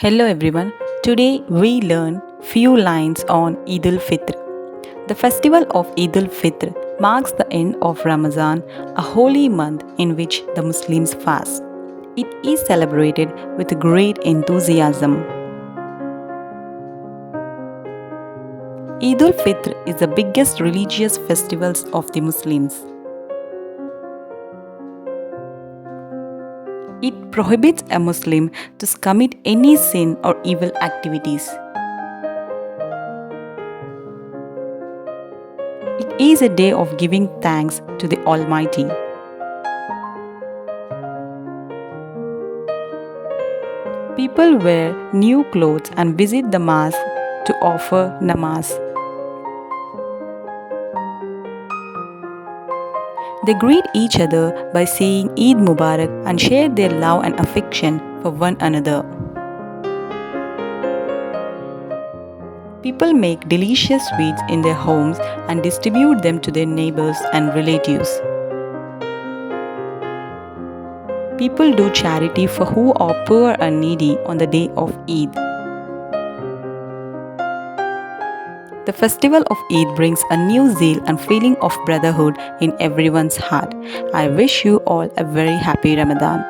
Hello everyone. Today we learn few lines on Eid al-Fitr. The festival of Eid al-Fitr marks the end of Ramadan, a holy month in which the Muslims fast. It is celebrated with great enthusiasm. Eid al-Fitr is the biggest religious festivals of the Muslims. It prohibits a Muslim to commit any sin or evil activities. It is a day of giving thanks to the Almighty. People wear new clothes and visit the mosque to offer namaz. They greet each other by saying Eid Mubarak and share their love and affection for one another. People make delicious sweets in their homes and distribute them to their neighbors and relatives. People do charity for who are poor and needy on the day of Eid. The festival of Eid brings a new zeal and feeling of brotherhood in everyone's heart. I wish you all a very happy Ramadan.